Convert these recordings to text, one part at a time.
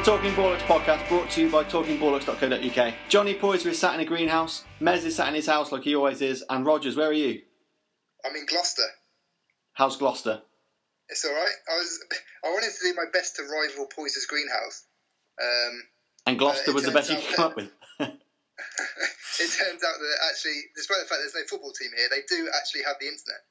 Talking Ballocks podcast brought to you by talkingballocks.co.uk. Johnny Poyser is sat in a greenhouse, Mez is sat in his house like he always is, and Rogers, where are you? I'm in Gloucester. How's Gloucester? It's alright. I wanted to do my best to rival Poyser's greenhouse. And Gloucester was the best you could come up with. It turns out that actually, despite the fact there's no football team here, they do actually have the internet.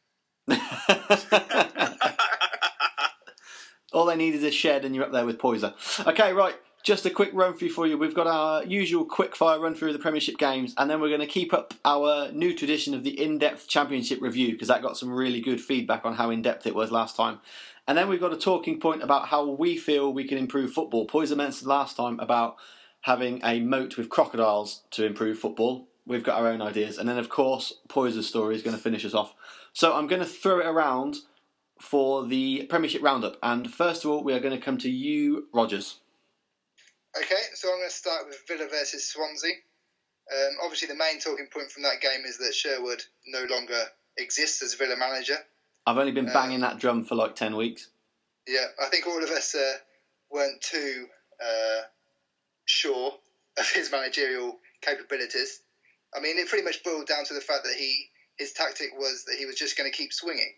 All they need is a shed and you're up there with Poyser. Okay, right. Just a quick run through for you. We've got our usual quick fire run through of the Premiership games, and then we're going to keep up our new tradition of the in-depth Championship review, because that got some really good feedback on how in-depth it was last time. And then we've got a talking point about how we feel we can improve football. Poyser mentioned last time about having a moat with crocodiles to improve football. We've got our own ideas. And then, of course, Poyser's story is going to finish us off. So I'm going to throw it around for the Premiership roundup. And first of all, we are going to come to you, Rogers. Okay, so I'm going to start with Villa versus Swansea. Obviously, the main talking point from that game is that Sherwood no longer exists as Villa manager. I've only been banging that drum for like 10 weeks. Yeah, I think all of us weren't too sure of his managerial capabilities. I mean, it pretty much boiled down to the fact that his tactic was that he was just going to keep swinging.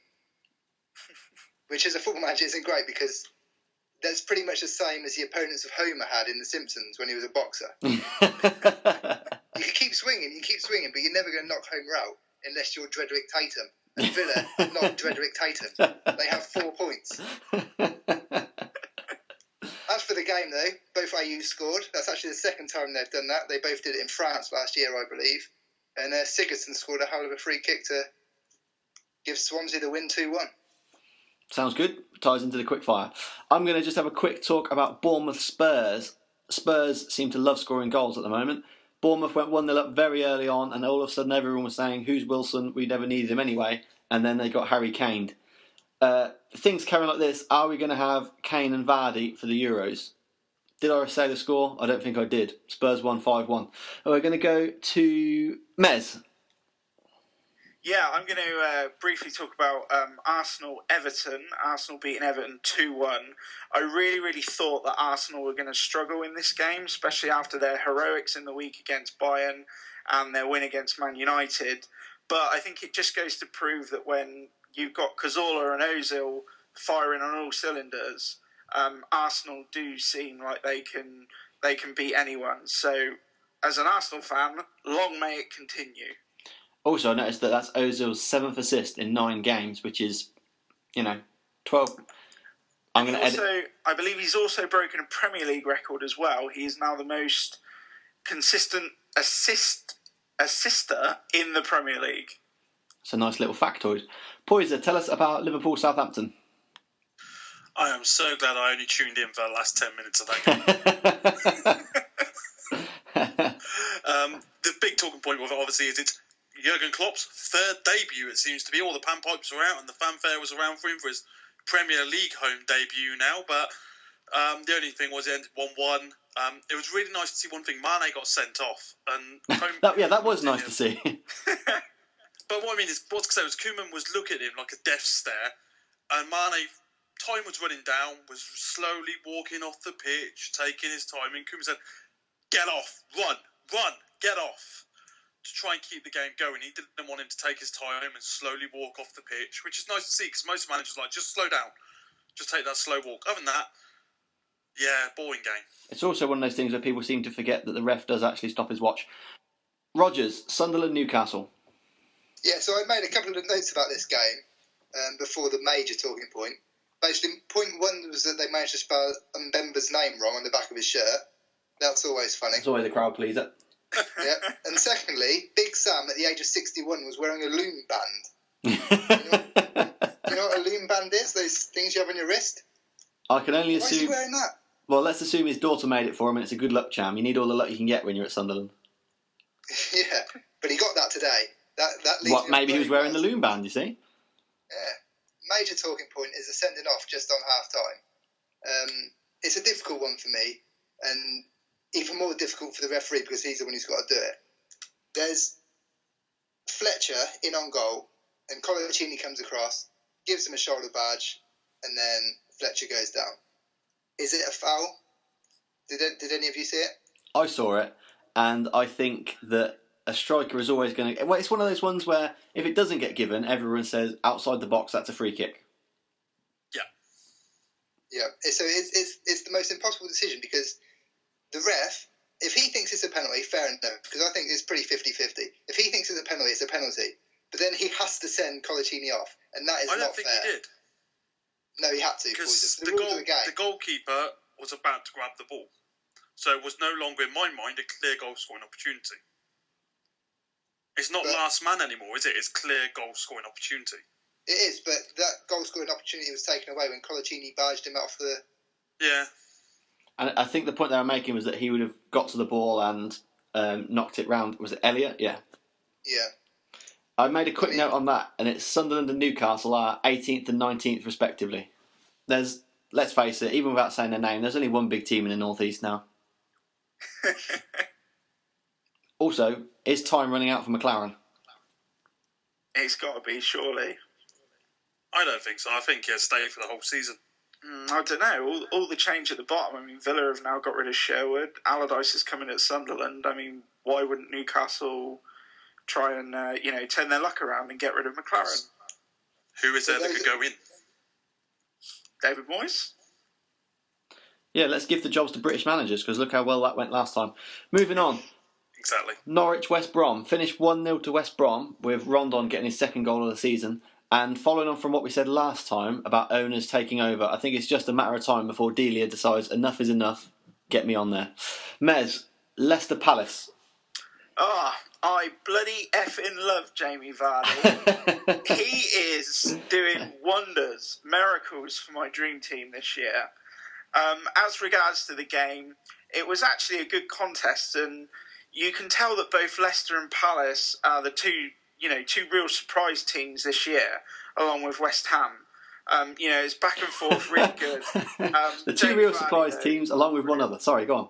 Which as a football manager isn't great, because that's pretty much the same as the opponents of Homer had in The Simpsons when he was a boxer. You can keep swinging, but you're never going to knock Homer out unless you're Drederick Tatum. And Villa are not Drederick Tatum. They have 4 points. As for the game, though, both AU scored. That's actually the second time they've done that. They both did it in France last year, I believe. And Sigurdsson scored a hell of a free kick to give Swansea the win 2-1. Sounds good. Ties into the quick fire. I'm going to just have a quick talk about Bournemouth Spurs. Spurs seem to love scoring goals at the moment. Bournemouth went 1-0 up very early on, and all of a sudden everyone was saying, who's Wilson? We never needed him anyway. And then they got Harry Kane. Things carry like this. Are we going to have Kane and Vardy for the Euros? Did I say the score? I don't think I did. Spurs won 5-1. We're going to go to Mez. Yeah, I'm going to briefly talk about Arsenal-Everton. Arsenal beating Everton 2-1. I really thought that Arsenal were going to struggle in this game, especially after their heroics in the week against Bayern and their win against Man United. But I think it just goes to prove that when you've got Cazorla and Ozil firing on all cylinders, Arsenal do seem like they can beat anyone. So, as an Arsenal fan, long may it continue. Also, I noticed that that's Ozil's 7th assist in 9 games, which is, 12. I'm going to edit. I believe he's also broken a Premier League record as well. He is now the most consistent assister in the Premier League. It's a nice little factoid. Poyser, tell us about Liverpool-Southampton. I am so glad I only tuned in for the last 10 minutes of that game. The big talking point with it, obviously, is it's Jurgen Klopp's 3rd debut, it seems to be. All the panpipes were out and the fanfare was around for him for his Premier League home debut now. But the only thing was it ended 1-1. It was really nice to see one thing. Mane got sent off. And that was nice to see. But what I mean is, what's because Koeman was looking at him like a death stare. And Mane, time was running down, was slowly walking off the pitch, taking his time. And Koeman said, get off, run, get off. To try and keep the game going. He didn't want him to take his time and slowly walk off the pitch, which is nice to see because most managers are like, just slow down. Just take that slow walk. Other than that, yeah, boring game. It's also one of those things where people seem to forget that the ref does actually stop his watch. Rogers, Sunderland, Newcastle. Yeah, so I made a couple of notes about this game before the major talking point. Basically, point 1 was that they managed to spell Mbemba's name wrong on the back of his shirt. That's always funny. It's always a crowd pleaser. Yeah, and secondly, Big Sam at the age of 61 was wearing a loom band. You know what a loom band is? Those things you have on your wrist? I can only assume... Why is he wearing that? Well, let's assume his daughter made it for him and it's a good luck charm. You need all the luck you can get when you're at Sunderland. Yeah, but he got that today. That leaves maybe he was wearing the loom band, you see? Yeah. Major talking point is the sending off just on half-time. It's a difficult one for me, and even more difficult for the referee because he's the one who's got to do it. There's Fletcher in on goal, and Colaccini comes across, gives him a shoulder badge, and then Fletcher goes down. Is it a foul? Did any of you see it? I saw it, and I think that a striker is always going to... Well, it's one of those ones where if it doesn't get given, everyone says, outside the box, that's a free kick. Yeah. So it's the most impossible decision because the ref, if he thinks it's a penalty, fair enough, because I think it's pretty 50-50. If he thinks it's a penalty, it's a penalty. But then he has to send Colaccini off, and that is not fair. I don't think he did. No, he had to. Because the goalkeeper was about to grab the ball. So it was no longer, in my mind, a clear goal-scoring opportunity. It's not last man anymore, is it? It's clear goal-scoring opportunity. It is, but that goal-scoring opportunity was taken away when Colaccini barged him off the... Yeah. And I think the point they were making was that he would have got to the ball and knocked it round. Was it Elliott? Yeah. Yeah. I made a quick note on that, and it's Sunderland and Newcastle are 18th and 19th respectively. There's, let's face it, even without saying their name, there's only one big team in the North East now. Also, is time running out for McLaren? It's got to be, surely. I don't think so. I think he'll stay for the whole season. I don't know. All the change at the bottom. I mean, Villa have now got rid of Sherwood. Allardyce is coming at Sunderland. I mean, why wouldn't Newcastle try and turn their luck around and get rid of McLaren? Who is there that could go in? David Moyes? Yeah, let's give the jobs to British managers, because look how well that went last time. Moving on. Exactly. Norwich West Brom finished 1-0 to West Brom, with Rondon getting his second goal of the season. And following on from what we said last time about owners taking over, I think it's just a matter of time before Delia decides enough is enough. Get me on there. Mez, Leicester Palace. I bloody effing love Jamie Vardy. He is doing wonders, miracles for my dream team this year. As regards to the game, it was actually a good contest, and you can tell that both Leicester and Palace are the two real surprise teams this year, along with West Ham. It's back and forth, really good. The two real surprise teams, along with one other. Sorry, go on.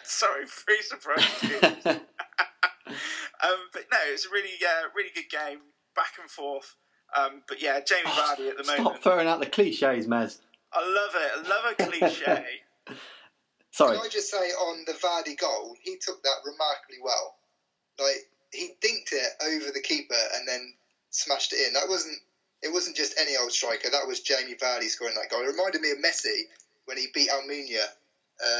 Sorry, three surprise teams. But no, it's a really good game, back and forth. But yeah, Jamie Vardy at the moment. Stop throwing out the cliches, Mez. I love it. I love a cliche. Sorry. Can I just say on the Vardy goal, he took that remarkably well. Like, he dinked it over the keeper and then smashed it in. It wasn't just any old striker. That was Jamie Vardy scoring that goal. It reminded me of Messi when he beat Almunia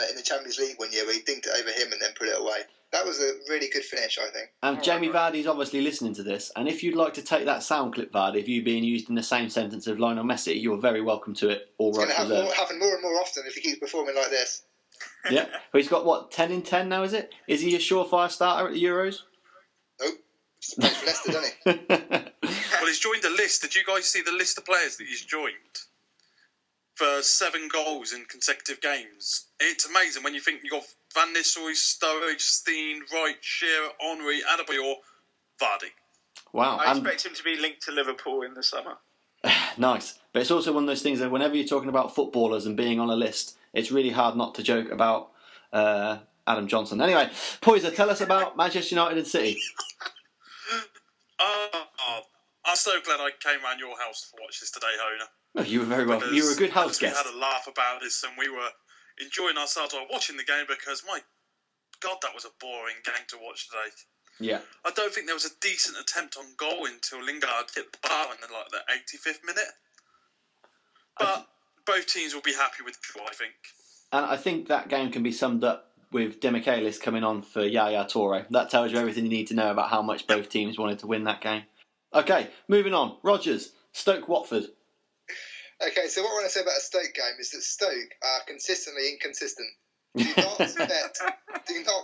in the Champions League one year, where he dinked it over him and then put it away. That was a really good finish, I think. And Jamie Vardy's obviously listening to this, and if you'd like to take that sound clip, Vardy, of you being used in the same sentence of Lionel Messi, you're very welcome to it. All right, it's going to happen more and more often if he keeps performing like this. Yeah, but he's got 10 in 10 now, is it? Is he a surefire starter at the Euros? Nope. He's played for Leicester, doesn't he? Well, he's joined a list. Did you guys see the list of players that he's joined? For 7 goals in consecutive games. It's amazing when you think you've got Van Nistelrooy, Sturridge, Steen, Wright, Shearer, Henry, Adebayor, Vardy. Wow. I expect him to be linked to Liverpool in the summer. Nice. But it's also one of those things that whenever you're talking about footballers and being on a list, it's really hard not to joke about Adam Johnson. Anyway, Poyser, tell us about Manchester United and City. I'm so glad I came round your house to watch this today, Hona. Oh, you were very welcome. You were a good house guest. We had a laugh about this and we were enjoying ourselves while watching the game because, my God, that was a boring game to watch today. Yeah. I don't think there was a decent attempt on goal until Lingard hit the bar in the 85th minute. But both teams will be happy with the draw, I think. And I think that game can be summed up with Demichelis coming on for Yaya Toure. That tells you everything you need to know about how much both teams wanted to win that game. Okay, moving on. Rogers, Stoke Watford. Okay, so what I want to say about a Stoke game is that Stoke are consistently inconsistent. Do not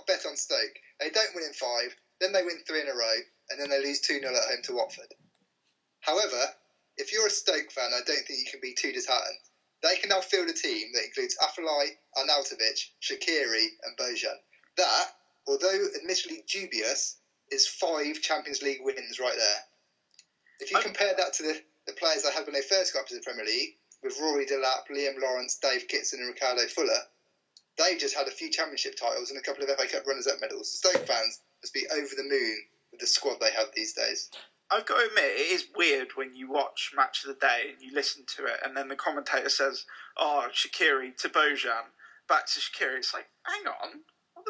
bet on Stoke. They don't win in 5, then they win 3 in a row, and then they lose 2-0 at home to Watford. However, if you're a Stoke fan, I don't think you can be too disheartened. They can now field a team that includes Afellay, Arnautovic, Shaqiri and Bojan. That, although admittedly dubious, is 5 Champions League wins right there. If you compare that to the players they had when they first got up to the Premier League, with Rory Delap, Liam Lawrence, Dave Kitson and Ricardo Fuller, they've just had a few championship titles and a couple of FA Cup runners-up medals. Stoke fans must be over the moon with the squad they have these days. I've got to admit, it is weird when you watch Match of the Day and you listen to it and then the commentator says, Shaqiri to Bojan. back to Shaqiri, it's like, hang on, what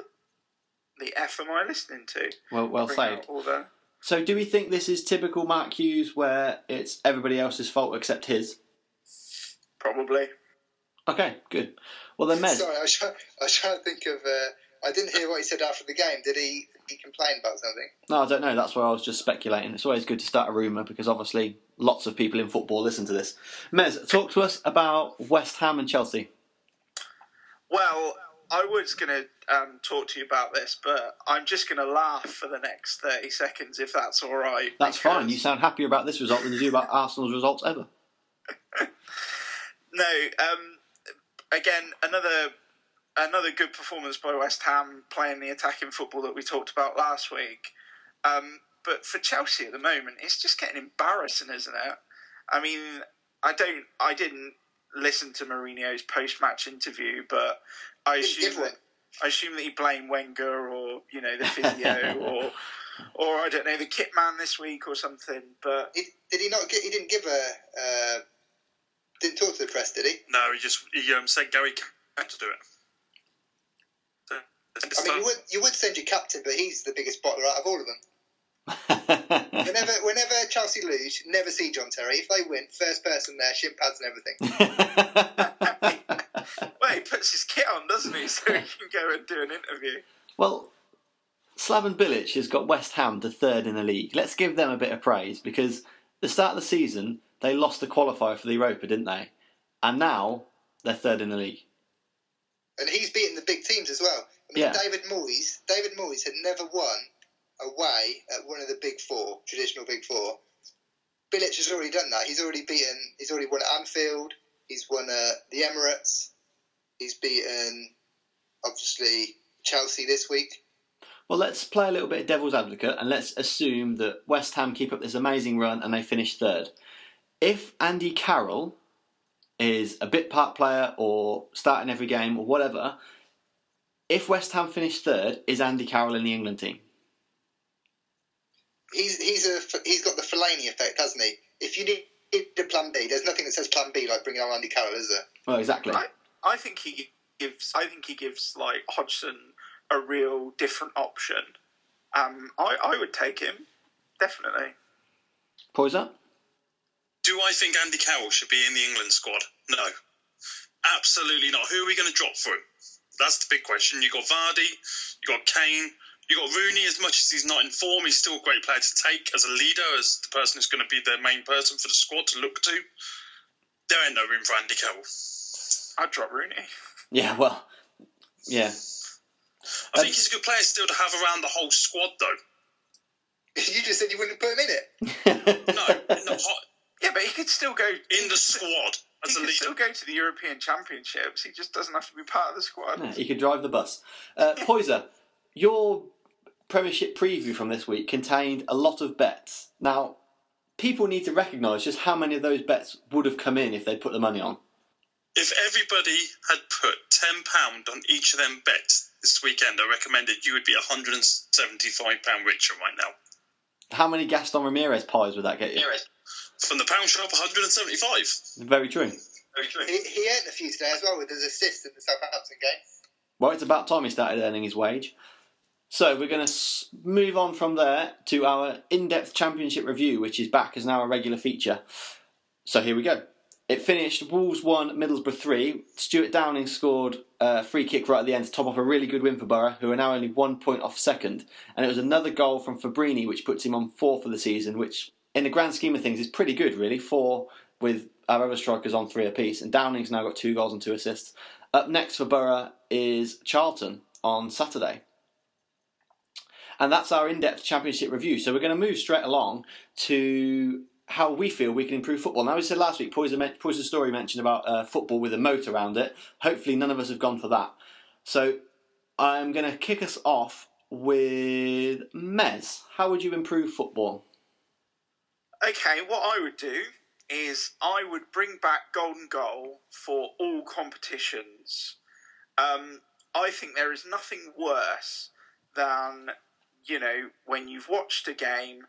the F am I listening to? Well Bring said. out all the... So do we think this is typical Mark Hughes where it's everybody else's fault except his? Probably. Okay, good. Well then, Mez. Sorry, I was trying to think of... I didn't hear what he said after the game. Did he complain about something? No, I don't know. That's where I was just speculating. It's always good to start a rumour because obviously lots of people in football listen to this. Mez, talk to us about West Ham and Chelsea. Well, I was going to talk to you about this, but I'm just going to laugh for the next 30 seconds, if that's all right. That's fine. You sound happier about this result than you do about Arsenal's results ever. No, again, another good performance by West Ham, playing the attacking football that we talked about last week. But for Chelsea at the moment, it's just getting embarrassing, isn't it? I mean, I didn't listen to Mourinho's post-match interview, but I assume that he blamed Wenger or the physio or I don't know, the kit man this week or something. But he didn't give a. Didn't talk to the press, did he? No, he said Gary had to do it. I mean, you would send your captain, but he's the biggest bottler out of all of them. whenever Chelsea lose, never see John Terry. If they win, first person there, shin pads and everything. Well, he puts his kit on, doesn't he, so he can go and do an interview. Well, Slaven Bilic has got West Ham to third in the league. Let's give them a bit of praise because the start of the season they lost the qualifier for the Europa, didn't they? And now they're third in the league. And he's beaten the big teams as well. I mean, David Moyes had never won away at one of the big four, traditional big four. Bilic has already done that. He's already won at Anfield. He's won at the Emirates. He's beaten, obviously, Chelsea this week. Well, let's play a little bit of devil's advocate and let's assume that West Ham keep up this amazing run and they finish third. If Andy Carroll is a bit part player or starting every game or whatever, if West Ham finish third, is Andy Carroll in the England team? He's got the Fellaini effect, hasn't he? If you need a plan B, there's nothing that says plan B like bringing on Andy Carroll, is there? Well, exactly. I think he gives like Hodgson a real different option. I would take him definitely. Poyser? Do I think Andy Carroll should be in the England squad? No, absolutely not. Who are we going to drop for him? That's the big question. You got Vardy, you got Kane, you got Rooney. As much as he's not in form, he's still a great player to take as a leader, as the person who's going to be the main person for the squad to look to. There ain't no room for Andy Carroll. I'd drop Rooney. Yeah, well, yeah. I think he's a good player still to have around the whole squad, though. You just said you wouldn't put him in it. No. Yeah, but he could still go in the squad as a leader. He could still go to the European Championships. He just doesn't have to be part of the squad. Yeah, he could drive the bus. Poyser, your Premiership preview from this week contained a lot of bets. Now, people need to recognise just how many of those bets would have come in if they'd put the money on. If everybody had put £10 on each of them bets this weekend, I recommended you would be £175 richer right now. How many Gaston Ramirez pies would that get you? From the pound shop, 175. Very true. He earned a few today as well with his assist in the Southampton game. Well, it's about time he started earning his wage. So we're going to move on from there to our in-depth championship review, which is back as now a regular feature. So here we go. It finished Wolves 1, Middlesbrough 3. Stuart Downing scored a free kick right at the end to top off a really good win for Borough, who are now only 1 point off second. And it was another goal from Fabrini, which puts him on 4 for the season, which in the grand scheme of things is pretty good, really. 4 with our other strikers on 3 apiece. And Downing's now got 2 goals and 2 assists. Up next for Borough is Charlton on Saturday. And that's our in-depth championship review. So we're going to move straight along to how we feel we can improve football. Now, we said last week, Poyser's story mentioned about football with a moat around it. Hopefully none of us have gone for that. So I'm going to kick us off with Mez. How would you improve football? Okay, what I would do is I would bring back golden goal for all competitions. I think there is nothing worse than, when you've watched a game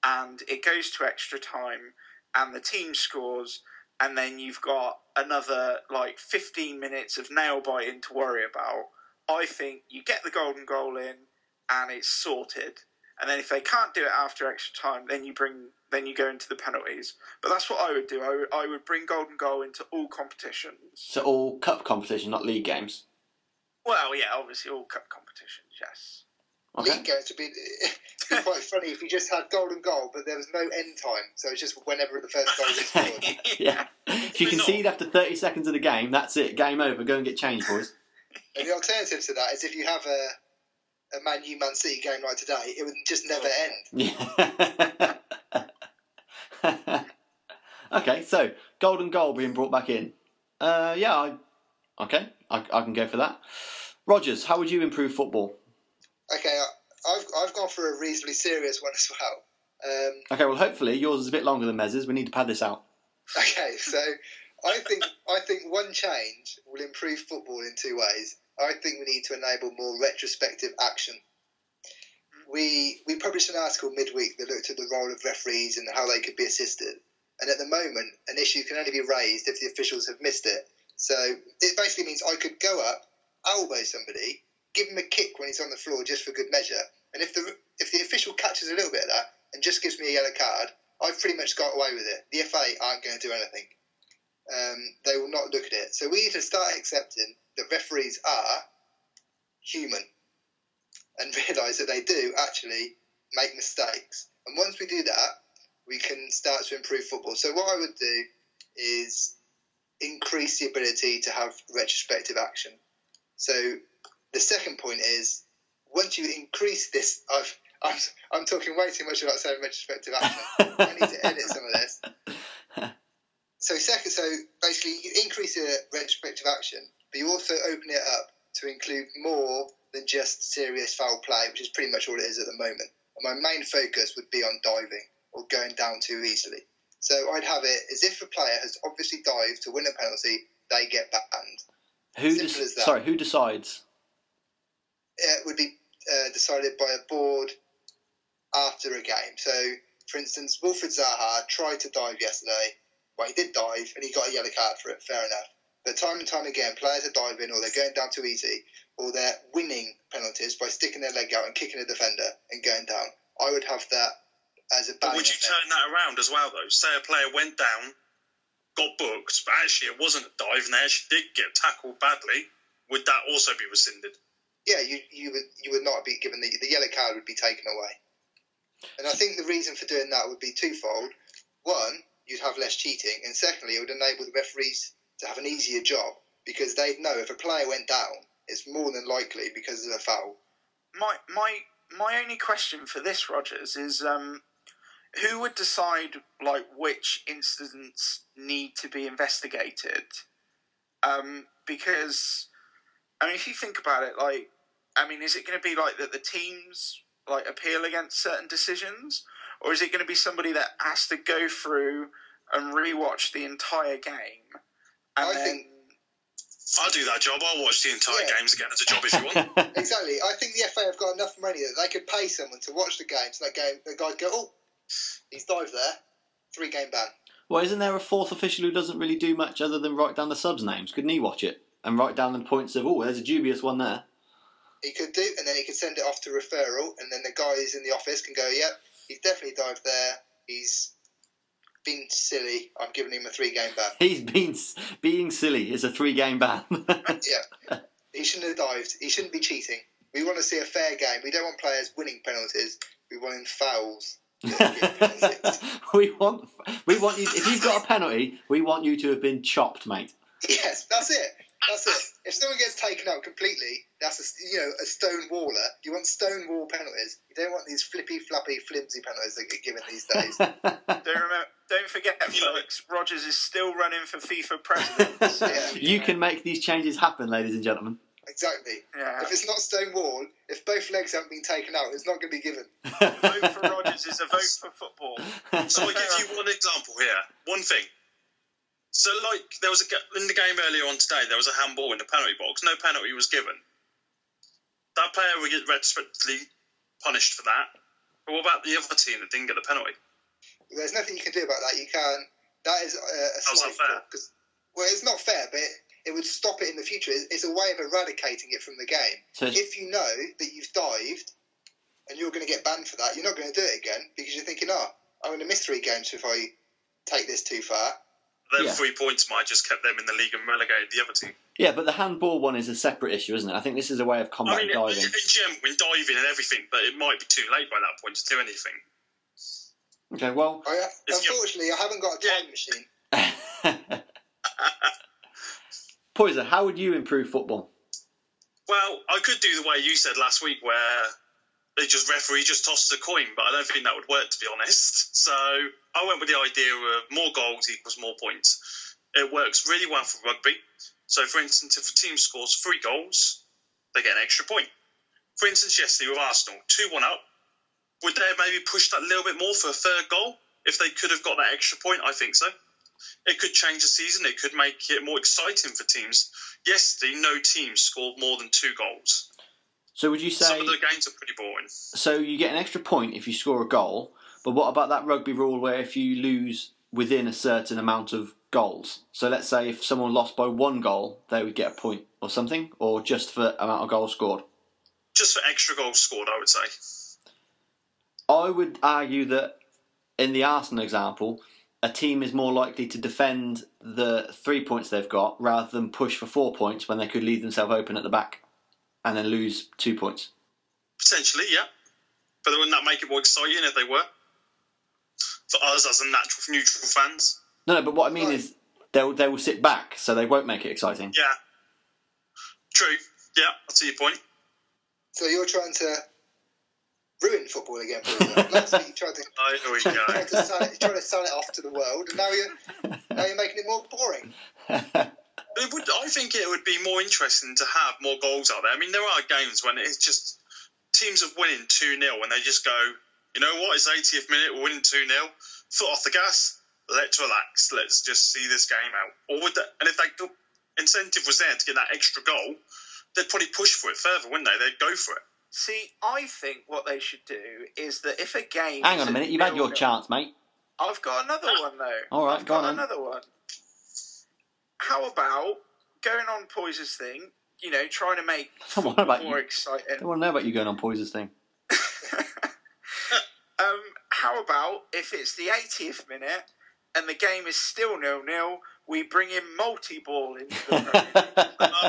and it goes to extra time and the team scores and then you've got another 15 minutes of nail biting to worry about. I think you get the golden goal in, and it's sorted. And then if they can't do it after extra time, then you go into the penalties. But that's what I would do. I would bring golden goal into all competitions. So all cup competition, not league games. Well, yeah, obviously all cup competitions, yes. Okay. League games would be quite funny if you just had golden goal, but there was no end time, so it's just whenever the first goal was scored. Yeah. If you concede after 30 seconds of the game, that's it. Game over. Go and get changed, boys. And the alternative to that is if you have a Man U Man City game like today, it would just never end. Yeah. Okay, so golden goal being brought back in. I can go for that. Rogers, how would you improve football? Okay, I've gone for a reasonably serious one as well. Okay, well, hopefully yours is a bit longer than Mez's. We need to pad this out. Okay, so I think one change will improve football in two ways. I think we need to enable more retrospective action. We published an article midweek that looked at the role of referees and how they could be assisted. And at the moment, an issue can only be raised if the officials have missed it. So it basically means I could go up, elbow somebody, give him a kick when he's on the floor just for good measure. And if the official catches a little bit of that and just gives me a yellow card, I've pretty much got away with it. The FA aren't going to do anything. They will not look at it. So we need to start accepting that referees are human and realise that they do actually make mistakes. And once we do that, we can start to improve football. So what I would do is increase the ability to have retrospective action. So the second point is, once you increase this, I'm talking way too much about saying retrospective action. I need to edit some of this. So basically, you increase the retrospective action, but you also open it up to include more than just serious foul play, which is pretty much all it is at the moment. And my main focus would be on diving or going down too easily. So I'd have it as if a player has obviously dived to win a penalty, they get banned. Simple as that. Sorry, who decides? It would be decided by a board after a game. So, for instance, Wilfried Zaha tried to dive yesterday. Well, he did dive and he got a yellow card for it, fair enough. But time and time again, players are diving or they're going down too easy or they're winning penalties by sticking their leg out and kicking a defender and going down. I would have that as a bad. Would you turn that around as well, though? Say a player went down, got booked, but actually it wasn't a dive and they actually did get tackled badly. Would that also be rescinded? Yeah, you would not be given the yellow card would be taken away. And I think the reason for doing that would be twofold. One, you'd have less cheating, and secondly, it would enable the referees to have an easier job because they'd know if a player went down, it's more than likely because of a foul. My only question for this, Rogers, is who would decide which incidents need to be investigated? Because if you think about it, is it going to be that the teams appeal against certain decisions, or is it going to be somebody that has to go through and rewatch the entire game? I think I'll do that job. I'll watch the entire games again as a job if you want. Exactly. I think the FA have got enough money that they could pay someone to watch the game. So the guys go, oh, he's dived there, 3-game ban. Well, isn't there a fourth official who doesn't really do much other than write down the subs' names? Couldn't he watch it and write down the points of, oh, there's a dubious one there? He could do, and then he could send it off to referral, and then the guys in the office can go, yep, he's definitely dived there. He's been silly. I'm giving him a 3-game ban. He's being silly is a 3-game ban. Yeah. He shouldn't have dived. He shouldn't be cheating. We want to see a fair game. We don't want players winning penalties. We want fouls. we want you. If you've got a penalty, we want you to have been chopped, mate. Yes, that's it. If someone gets taken out completely, that's a stone waller. You want stone wall penalties. You don't want these flippy, flappy, flimsy penalties that get given these days. Don't forget, folks, Rogers is still running for FIFA president. So, you can make these changes happen, ladies and gentlemen. Exactly. Yeah. If it's not stone wall, if both legs haven't been taken out, it's not going to be given. A vote for Rogers is a vote for football. So I'll give you one example here. One thing. So, there was in the game earlier on today, there was a handball in the penalty box. No penalty was given. That player would get retrospectively punished for that. But what about the other team that didn't get the penalty? There's nothing you can do about that. You can't. That is a How's slight that fair? flaw. Well, it's not fair, but it would stop it in the future. It's a way of eradicating it from the game. So if you know that you've dived and you're going to get banned for that, you're not going to do it again because you're thinking, I'm going to miss 3 games if I take this too far. Them 3 points might have just kept them in the league and relegated the other team. Yeah, but the handball one is a separate issue, isn't it? I think this is a way of combating diving. In general, in diving and everything, but it might be too late by that point to do anything. Okay, well... Unfortunately, I haven't got a time machine. Poyser, how would you improve football? Well, I could do the way you said last week where referee just tosses a coin, but I don't think that would work, to be honest. So I went with the idea of more goals equals more points. It works really well for rugby. So, for instance, if a team scores 3 goals, they get an extra point. For instance, yesterday with Arsenal, 2-1 up. Would they have maybe pushed that a little bit more for a 3rd goal? If they could have got that extra point, I think so. It could change the season. It could make it more exciting for teams. Yesterday, no team scored more than 2 goals. So would you say... Some of the games are pretty boring. So you get an extra point if you score a goal, but what about that rugby rule where if you lose within a certain amount of goals? So let's say if someone lost by 1 goal, they would get a point or something, or just for amount of goals scored? Just for extra goals scored, I would say. I would argue that in the Arsenal example, a team is more likely to defend the 3 points they've got rather than push for 4 points when they could leave themselves open at the back and then lose 2 points. Potentially, yeah. But wouldn't that make it more exciting if they were? For us as a neutral fans? No, but what I mean is they will sit back, so they won't make it exciting. Yeah. True. Yeah, I see your point. So you're trying to ruin football again. Last week you tried to, here we go. trying to sell it off to the world, and now you're making it more boring. I think it would be more interesting to have more goals out there. I mean, there are games when it's just teams are winning 2-0 and they just go, you know what, it's 80th minute, we're winning 2-0, foot off the gas, let's relax, let's just see this game out. And if that incentive was there to get that extra goal, they'd probably push for it further, wouldn't they? They'd go for it. See, I think what they should do is that if a game... Hang on a minute, you've had your chance, mate. I've got another one, though. All right, go on then. Another one. How about going on Poyser's thing, trying to make football more exciting? I don't want to know about you going on Poyser's thing. How about if it's the 80th minute and the game is still 0-0, we bring in multi-ball into the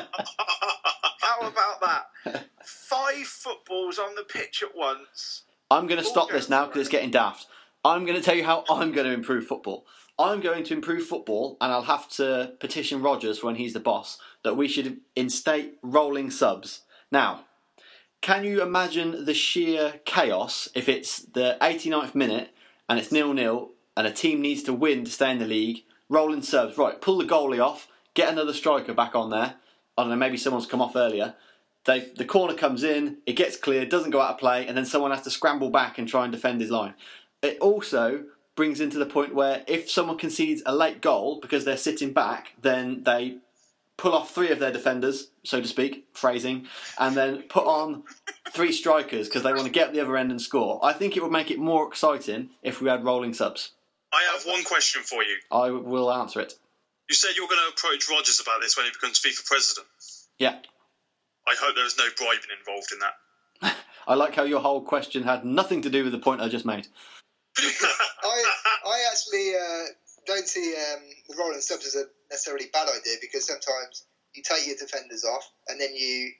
How about that? 5 footballs on the pitch at once. I'm going to stop this now because it's getting daft. I'm going to tell you how I'm going to improve football. I'm going to improve football, and I'll have to petition Rodgers when he's the boss, that we should instate rolling subs. Now, can you imagine the sheer chaos if it's the 89th minute and it's 0-0 and a team needs to win to stay in the league? Rolling subs. Right, pull the goalie off, get another striker back on there. I don't know, maybe someone's come off earlier. The corner comes in, it gets cleared, doesn't go out of play, and then someone has to scramble back and try and defend his line. It also brings into the point where if someone concedes a late goal because they're sitting back, then they pull off 3 of their defenders, so to speak, phrasing, and then put on 3 strikers because they want to get up the other end and score. I think it would make it more exciting if we had rolling subs. I have one question for you. I will answer it. You said you were going to approach Rodgers about this when he becomes FIFA president. Yeah. I hope there was no bribing involved in that. I like how your whole question had nothing to do with the point I just made. I actually don't see the rolling subs as a necessarily bad idea because sometimes you take your defenders off and then you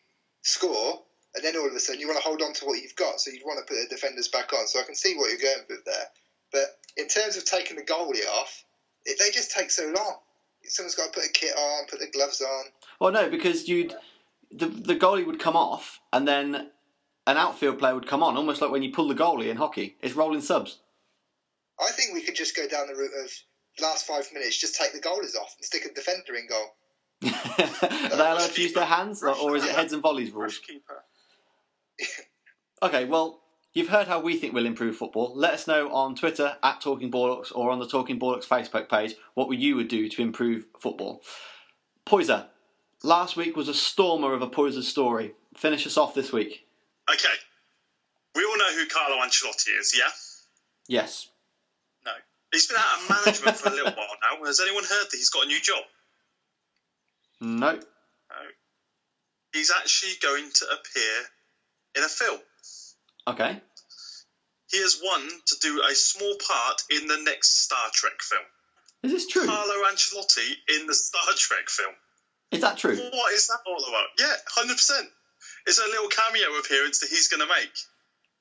score and then all of a sudden you want to hold on to what you've got, so you want to put the defenders back on. So I can see what you're going with there. But in terms of taking the goalie off, they just take so long. Someone's got to put a kit on, put the gloves on. Well, no, because the goalie would come off and then an outfield player would come on, almost like when you pull the goalie in hockey. It's rolling subs. I think we could just go down the route of last 5 minutes, just take the goalies off and stick a defender in goal. Are they allowed to use their hands, or is it heads and volleys rules? Okay, well, you've heard how we think we'll improve football. Let us know on Twitter @Talking Ballocks or on the Talking Ballocks Facebook page what you would do to improve football. Poyser, last week was a stormer of a Poyser story. Finish us off this week. Okay. We all know who Carlo Ancelotti is, yeah? Yes. No. He's been out of management for a little while now. Has anyone heard that he's got a new job? No. No. He's actually going to appear in a film. Okay. He has won to do a small part in the next Star Trek film. Is this true? Carlo Ancelotti in the Star Trek film. Is that true? What is that all about? Yeah, 100%. It's a little cameo appearance that he's going to make.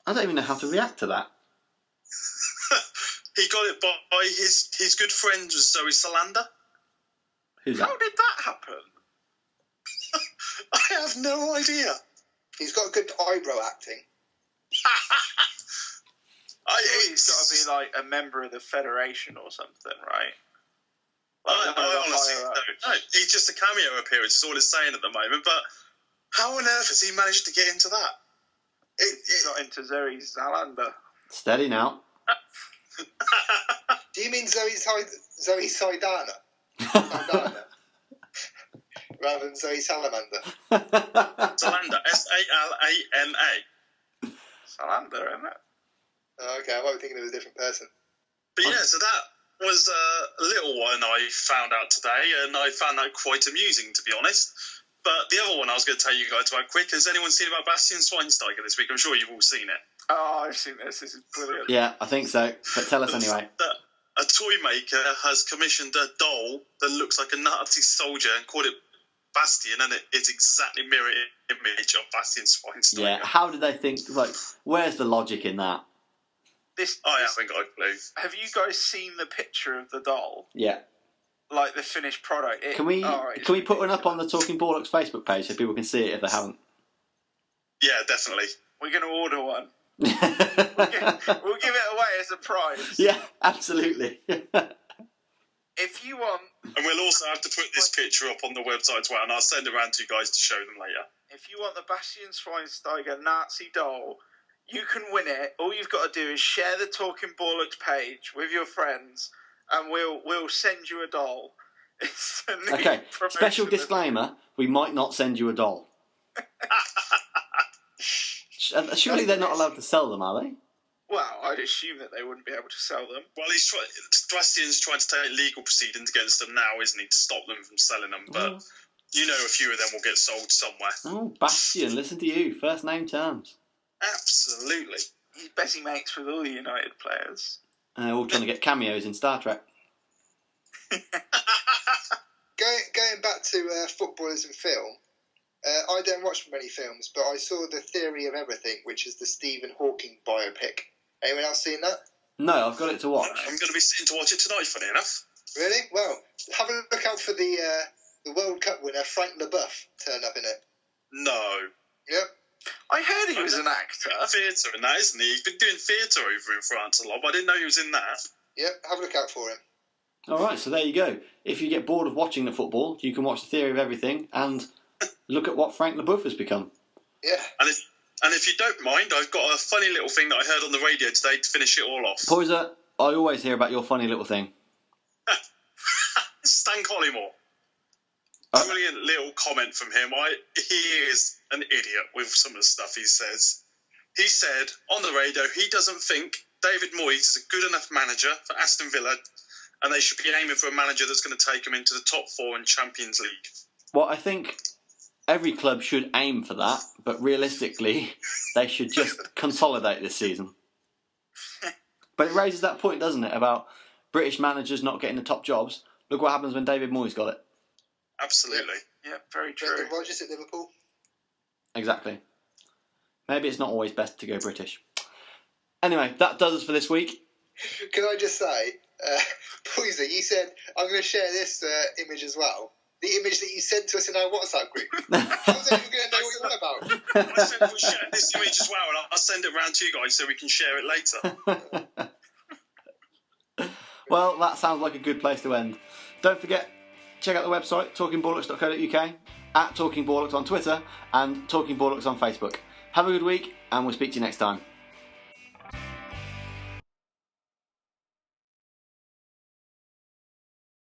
I don't even know how to react to that. He got it by his good friend was Zoe Salander. Who's that? How did that happen? I have no idea. He's got good eyebrow acting. He's got to be like a member of the Federation or something, right? I honestly don't know. He's just a cameo appearance, is all it's saying at the moment. But how on earth has he managed to get into that? He got into Zoe Salander. Steady now. Do you mean Zoe Saldana? Saldana? Rather than Zoe Salamander. Salander, Salama. Salander, isn't it? Oh, okay, I might be thinking of a different person. But yeah, so that was a little one I found out today, and I found that quite amusing, to be honest. But the other one I was going to tell you guys about quick, has anyone seen about Bastian Schweinsteiger this week? I'm sure you've all seen it. Oh, I've seen this. This is brilliant. Yeah, I think so. But tell us anyway. A toy maker has commissioned a doll that looks like a Nazi soldier and called it Bastian, and it's exactly mirror image of Bastian Schweinsteiger. Yeah, how did they think? Like, where's the logic in that? I haven't got a clue. Have you guys seen the picture of the doll? Yeah. Like the finished product? Can we put one up on the Talking Ballocks Facebook page so people can see it if they haven't? Yeah, definitely. We're going to order one. We'll give it away as a prize. Yeah, absolutely. If you want... And we'll also have to put this picture up on the website as well, and I'll send it around to you guys to show them later. If you want the Bastian Schweinsteiger Nazi doll, you can win it. All you've got to do is share the Talking Ballocks page with your friends, and we'll send you a doll. It's a new Okay, promotion special disclaimer, we might not send you a doll. Surely they're not allowed to sell them, are they? Well, I'd assume that they wouldn't be able to sell them. Well, Bastian's trying to take legal proceedings against them now, isn't he, to stop them from selling them, but you know a few of them will get sold somewhere. Oh, Bastian, listen to you. First name terms. Absolutely. He's busy mates with all the United players. All trying to get cameos in Star Trek. Going back to footballers and film, I don't watch many films, but I saw The Theory of Everything, which is the Stephen Hawking biopic. Anyone else seen that? No, I've got it to watch. I'm going to be sitting to watch it tonight, funny enough. Really? Well, have a look out for the World Cup winner, Frank LeBeouf, turn up in it. No. Yep. I heard he was an actor. Theatre in that, isn't he? He's been doing theatre over in France a lot, but I didn't know he was in that. Yep, have a look out for him. All right, so there you go. If you get bored of watching the football, you can watch The Theory of Everything and look at what Frank LeBeouf has become. Yeah. And if you don't mind, I've got a funny little thing that I heard on the radio today to finish it all off. Poyser, I always hear about your funny little thing. Stan Collymore. Brilliant little comment from him. He is an idiot with some of the stuff he says. He said on the radio he doesn't think David Moyes is a good enough manager for Aston Villa, and they should be aiming for a manager that's going to take them into the top four in Champions League. Well, I think every club should aim for that, but realistically, they should just consolidate this season. But it raises that point, doesn't it, about British managers not getting the top jobs. Look what happens when David Moyes got it. Absolutely. Yeah, very true. Brendan Rodgers at Liverpool. Exactly. Maybe it's not always best to go British. Anyway, that does us for this week. Can I just say, Poyser, you said, I'm going to share this image as well. The image that you sent to us in our WhatsApp group. How's anyone going to know what you're on about? I said we'll share this image as well, and I'll send it around to you guys so we can share it later. Well, that sounds like a good place to end. Don't forget, check out the website, talkingballocks.co.uk, at Talking Ballocks on Twitter, and Talking Ballocks on Facebook. Have a good week, and we'll speak to you next time.